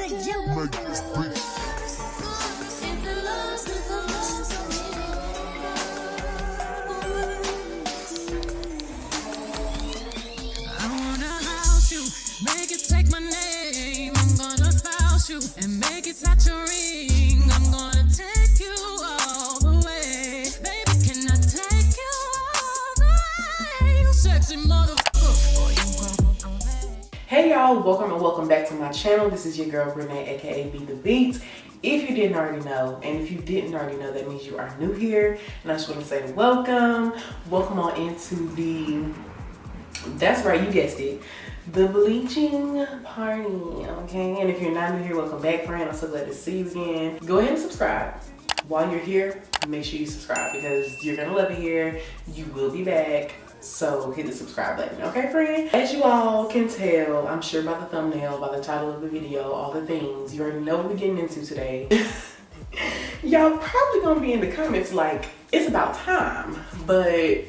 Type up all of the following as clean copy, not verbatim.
Make it take my name, I'm gonna spouse you and make it touch your ring. I'm gonna take you all the way. Baby, can I take you all the way? You sexy motherfucker. Hey y'all, welcome back to my channel. This is your girl Renee, aka Be The Beat. If you didn't already know, and if you didn't already know, that means you are new here. And I just want to say welcome on into the, that's right, you guessed it, the bleaching party, okay? And if you're not new here, welcome back, friend. I'm so glad to see you again. Go ahead and subscribe. While you're here, make sure you subscribe because you're gonna love it here. You will be back, so hit the subscribe button, okay, friend? As you all can tell, I'm sure by the thumbnail, by the title of the video, all the things, you already know what we're getting into today. Y'all probably gonna be in the comments like, it's about time, but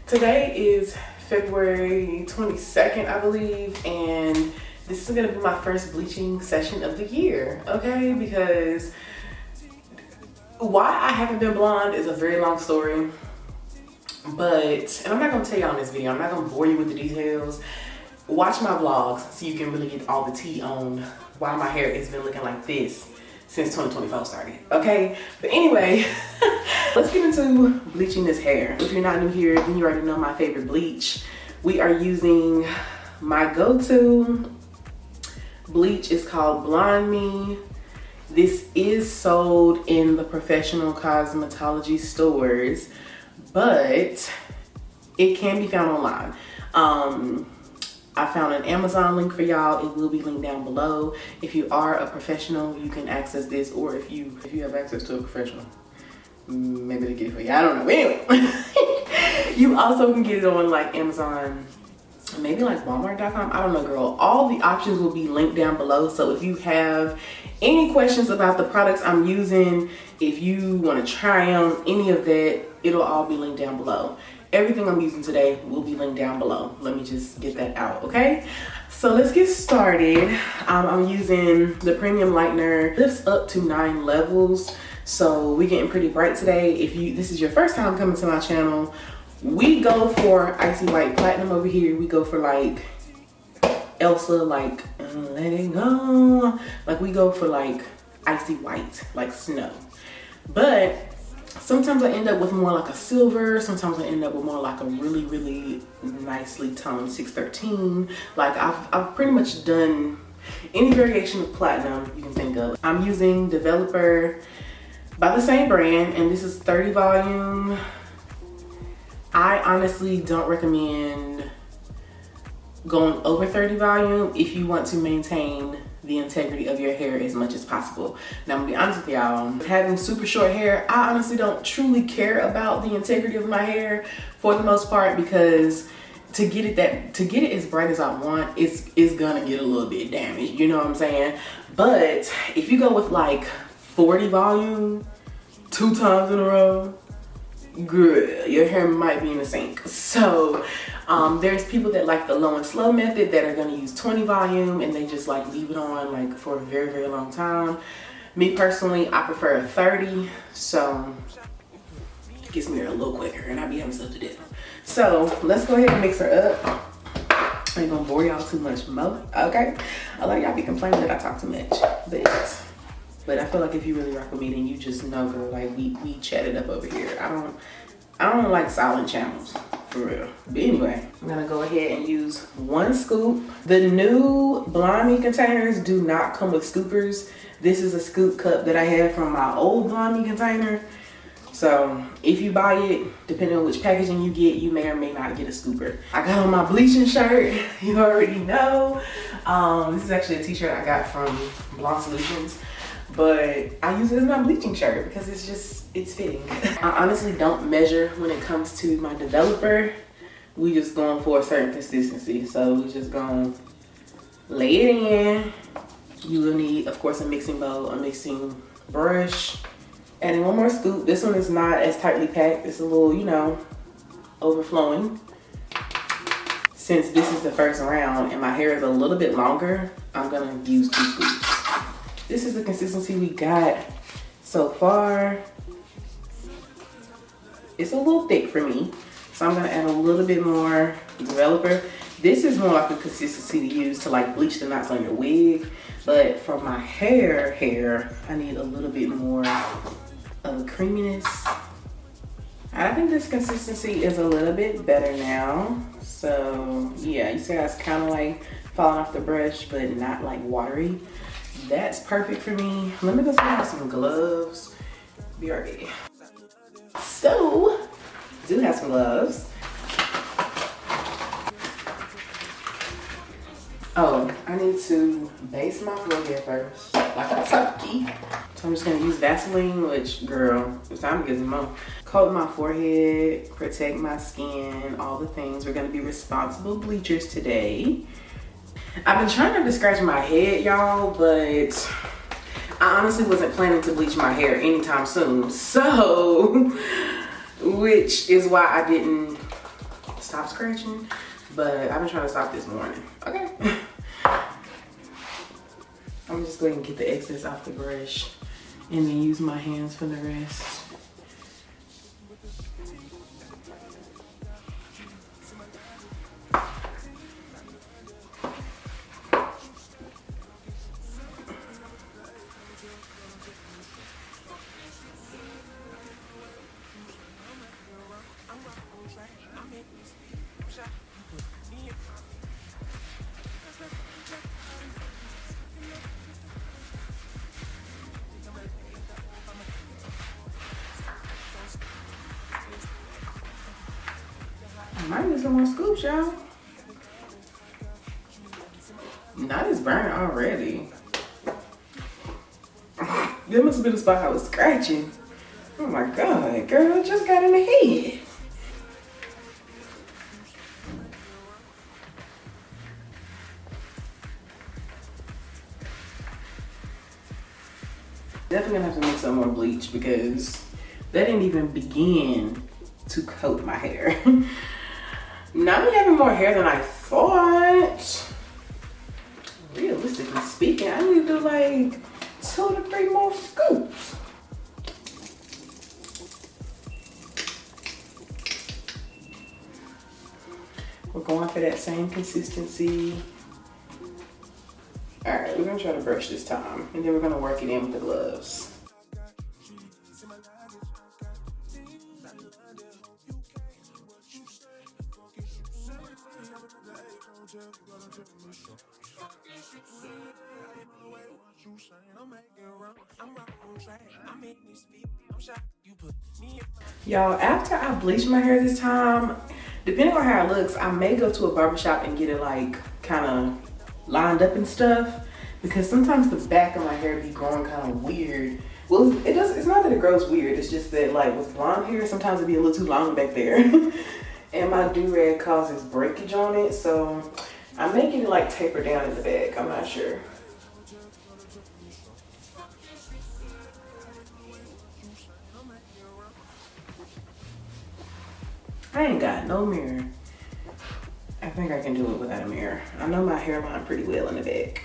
today is February 22nd, I believe, and this is gonna be my first bleaching session of the year, okay? Because why I haven't been blonde is a very long story, but, and I'm not gonna tell y'all in this video, I'm not gonna bore you with the details. Watch my vlogs so you can really get all the tea on why my hair has been looking like this since 2024 started, okay? But anyway, let's get into bleaching this hair. If you're not new here, then you already know my favorite bleach. We are using my go-to bleach. It's called Blonde Me. This is sold in the professional cosmetology stores, but it can be found online. I found an Amazon link for y'all. It will be linked down below. If you are a professional, you can access this, or if you have access to a professional, maybe they get it for you. I don't know. Anyway, you also can get it on like Amazon, maybe like Walmart.com. I don't know, girl. All the options will be linked down below. So if you have any questions about the products I'm using, if you want to try on any of that, it'll all be linked down below. Everything I'm using today will be linked down below. Let me just get that out, okay? So let's get started. I'm using the Premium Lightener. Lifts up to 9 levels. So we're getting pretty bright today. If this is your first time coming to my channel, we go for Icy White Platinum over here. We go for like Elsa, like let it go. Like we go for like icy white, like snow. But sometimes I end up with more like a silver. Sometimes I end up with more like a really, really nicely toned 613. Like I've pretty much done any variation of platinum you can think of. I'm using Developer by the same brand, and this is 30 volume. I honestly don't recommend going over 30 volume if you want to maintain the integrity of your hair as much as possible. Now I'm gonna be honest with y'all, having super short hair, I honestly don't truly care about the integrity of my hair for the most part, because to get it as bright as I want, it's gonna get a little bit damaged, you know what I'm saying? But if you go with like 40 volume 2 times in a row, girl, your hair might be in the sink. So there's people that like the low and slow method that are going to use 20 volume and they just like leave it on like for a very, very long time. Me personally, I prefer 30, so it gets me there a little quicker and I be having stuff to do. So let's go ahead and mix her up. I ain't gonna bore y'all too much more, okay? A lot of y'all be complaining that I talk too much, but I feel like if you really rock with me, then you just know, girl, like we chatted up over here. I don't like silent channels, for real. But anyway, I'm gonna go ahead and use 1 scoop. The new Blonde Me containers do not come with scoopers. This is a scoop cup that I had from my old Blonde Me container. So if you buy it, depending on which packaging you get, you may or may not get a scooper. I got on my bleaching shirt, you already know. This is actually a t-shirt I got from Blonde Solutions. But I use it as my bleaching shirt because it's fitting. I honestly don't measure when it comes to my developer. We just going for a certain consistency. So we just gonna lay it in. You will need, of course, a mixing bowl, a mixing brush. Adding 1 more scoop. This one is not as tightly packed. It's a little, you know, overflowing. Since this is the first round and my hair is a little bit longer, I'm gonna use 2 scoops. this is the consistency we got so far. It's a little thick for me, so I'm gonna add a little bit more developer. This is more like a consistency to use to like bleach the knots on your wig, but for my hair, I need a little bit more of a creaminess. I think this consistency is a little bit better now. So yeah, you see how it's kind of like falling off the brush, but not like watery. That's perfect for me. Let me go get some gloves. Be right back. So, do have some gloves. Oh, I need to base my forehead first, like a turkey. So I'm just gonna use Vaseline, which, girl, it's time to get some more. Coat my forehead, protect my skin, all the things. We're gonna be responsible bleachers today. I've been trying not to scratch my head, y'all, but I honestly wasn't planning to bleach my hair anytime soon. So, which is why I didn't stop scratching, but I've been trying to stop this morning. Okay. I'm just going to get the excess off the brush and then use my hands for the rest. I might need some more scoops, y'all. Not as burnt already. That must have been the spot I was scratching. Oh my God, girl, it just got in the head. Definitely gonna have to make some more bleach because that didn't even begin to coat my hair. Now I'm having more hair than I thought. Realistically speaking, I need to do like 2 to 3 more scoops. We're going for that same consistency. All right, we're gonna try to brush this time, and then we're gonna work it in with the gloves. Y'all, after I bleach my hair this time, depending on how it looks, I may go to a barbershop and get it like kind of lined up and stuff, because sometimes the back of my hair be growing kind of weird. Well, it's not that it grows weird, it's just that like with blonde hair, sometimes it be a little too long back there. And my do-rag causes breakage on it, so I'm making it like taper down in the back. I'm not sure. I ain't got no mirror. I think I can do it without a mirror. I know my hairline pretty well in the back.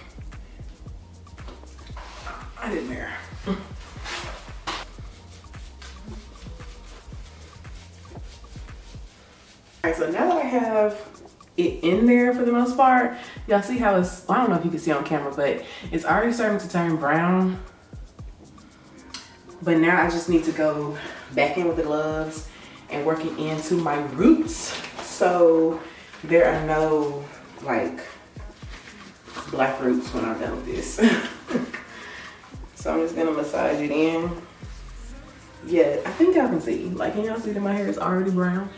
I didn't mirror. Alright, so now that I have it in there for the most part, y'all see how it's, well, I don't know if you can see on camera, but it's already starting to turn brown. But now I just need to go back in with the gloves and work it into my roots, so there are no like black roots when I'm done with this. So I'm just gonna massage it in. Yeah, I think y'all can see. Like, can y'all see that my hair is already brown?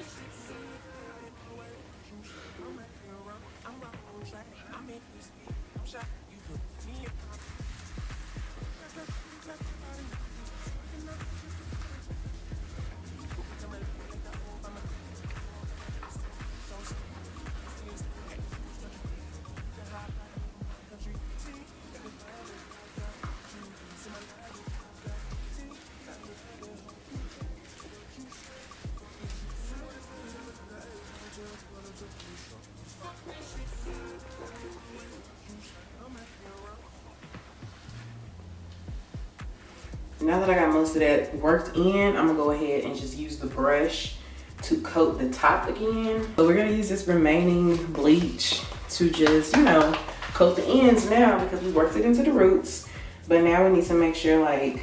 Now that I got most of that worked in, I'm gonna go ahead and just use the brush to coat the top again. So we're gonna use this remaining bleach to just, you know, coat the ends now because we worked it into the roots. But now we need to make sure like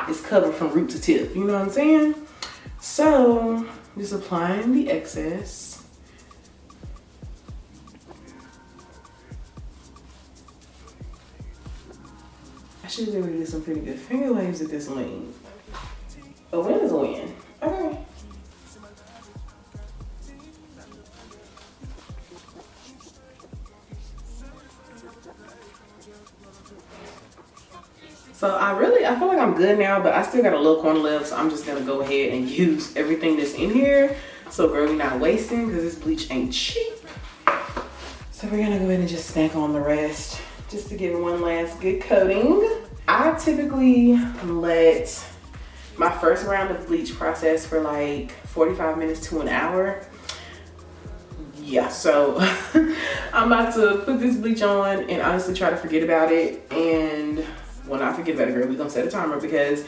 it's covered from root to tip, you know what I'm saying? So just applying the excess. I should be able to do some pretty good finger waves at this length. A win is a win. Okay. So I feel like I'm good now, but I still got a little corner left, so I'm just gonna go ahead and use everything that's in here. So girl, we're not wasting because this bleach ain't cheap. So we're gonna go ahead and just snack on the rest just to give it one last good coating. I typically let my first round of bleach process for like 45 minutes to an hour. Yeah, so I'm about to put this bleach on and honestly try to forget about it. And when I forget about it, girl, we're gonna set a timer because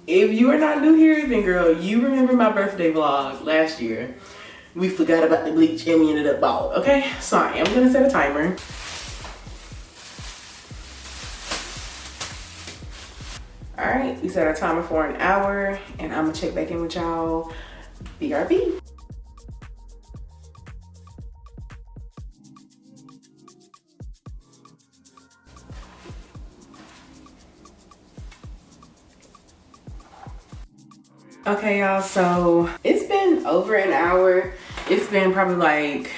if you are not new here, then girl, you remember my birthday vlog last year. We forgot about the bleach and we ended up bald, okay? So I am gonna set a timer. All right, we set our timer for an hour and I'm gonna check back in with y'all. BRB. Okay, y'all, so it's been over an hour. It's been probably like,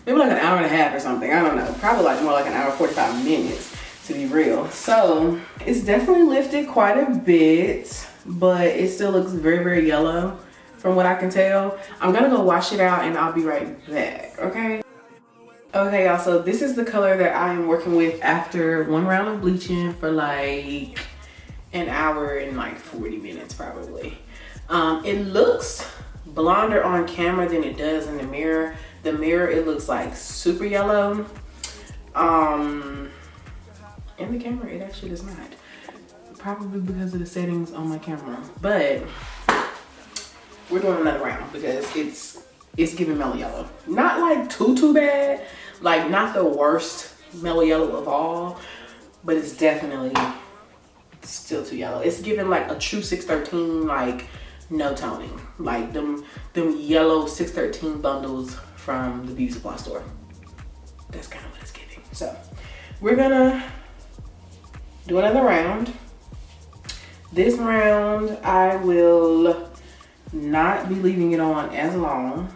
maybe like an hour and a half or something. I don't know, probably like more like an hour, 45 minutes to be real. So it's definitely lifted quite a bit, but it still looks very, very yellow from what I can tell. I'm gonna go wash it out and I'll be right back, okay? Okay, y'all, so this is the color that I am working with after one round of bleaching for like an hour and like 40 minutes probably. It looks blonder on camera than it does in the mirror. The mirror, it looks like super yellow. In the camera, it actually does not. Probably because of the settings on my camera. But we're doing another round because it's giving mellow yellow. Not like too bad. Like not the worst mellow yellow of all, but it's definitely still too yellow. It's giving like a true 613, like no toning. Like them yellow 613 bundles from the beauty supply store. That's kind of what it's giving. So we're gonna do another round. This round I will not be leaving it on as long.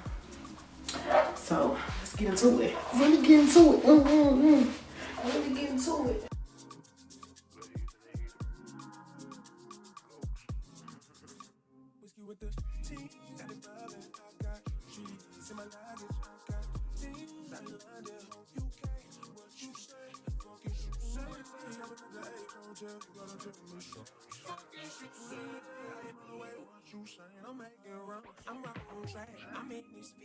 So let's get into it. Let me get into it. Let me get into it.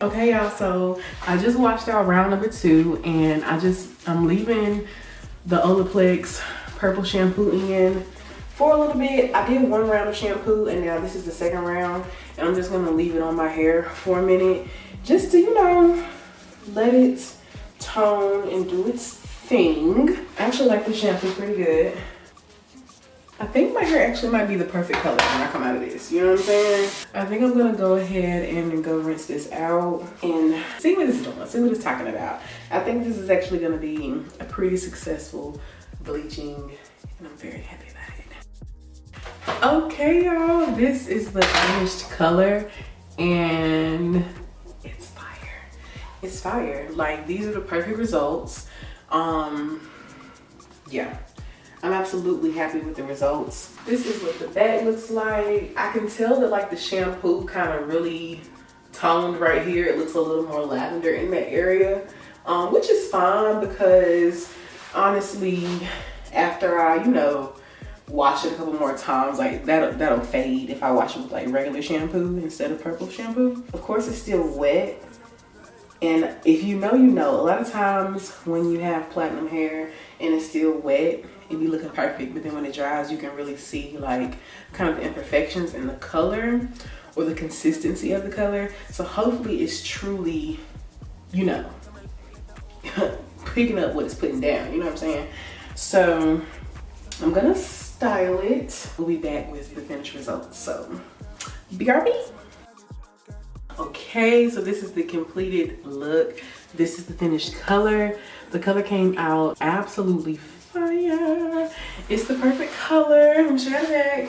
Okay, y'all, so I just washed out round number 2 and I'm leaving the Olaplex purple shampoo in for a little bit. I did one round of shampoo and now this is the second round, and I'm just gonna leave it on my hair for a minute just to, you know, let it tone and do its thing. I actually like the shampoo pretty good. I think my hair actually might be the perfect color when I come out of this, you know what I'm saying? I think I'm gonna go ahead and go rinse this out and see what it's doing, see what it's talking about. I think this is actually gonna be a pretty successful bleaching and I'm very happy about it. Okay, y'all, this is the finished color and it's fire. It's fire. Like, these are the perfect results. Yeah. I'm absolutely happy with the results. This is what the back looks like. I can tell that like the shampoo kind of really toned right here. It looks a little more lavender in that area, which is fine because honestly, after I, you know, wash it a couple more times, like that'll fade if I wash it with like regular shampoo instead of purple shampoo. Of course, it's still wet. And if you know, you know, a lot of times when you have platinum hair and it's still wet, it be looking perfect, but then when it dries, you can really see like kind of the imperfections in the color or the consistency of the color. So hopefully it's truly, you know, picking up what it's putting down, you know what I'm saying? So I'm gonna style it. We'll be back with the finished results, so BRB. Okay, so this is the completed look. This is the finished color. The color came out absolutely fire. It's the perfect color. I'm showing it back.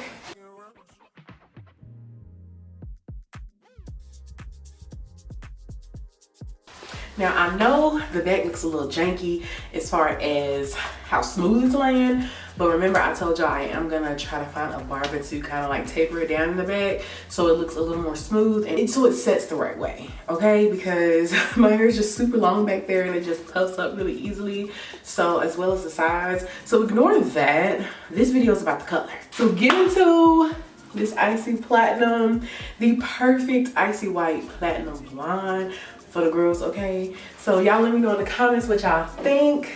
Now I know the back looks a little janky as far as how smooth it's laying, but remember I told y'all I am gonna try to find a barber to kind of like taper it down in the back so it looks a little more smooth and so it sets the right way, okay? Because my hair is just super long back there and it just puffs up really easily, so as well as the sides. So ignore that. This video is about the color. So get into this icy platinum, the perfect icy white platinum blonde for the girls, okay? So y'all let me know in the comments what y'all think.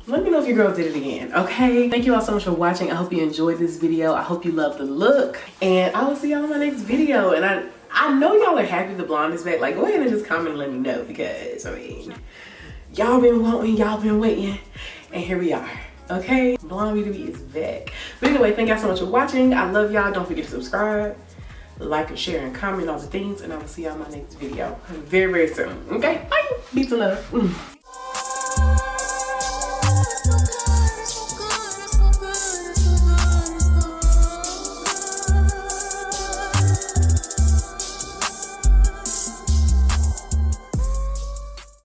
Let me know if your girl did it again, okay? Thank you all so much for watching. I hope you enjoyed this video. I hope you love the look. And I will see y'all in my next video. And I know y'all are happy the blonde is back. Like, go ahead and just comment and let me know because, I mean, y'all been wanting, y'all been waiting. And here we are, okay? Blonde BTB is back. But anyway, thank y'all so much for watching. I love y'all. Don't forget to subscribe, like and share and comment all the things, and I will see y'all in my next video very, very soon. Okay, bye. Peace and love.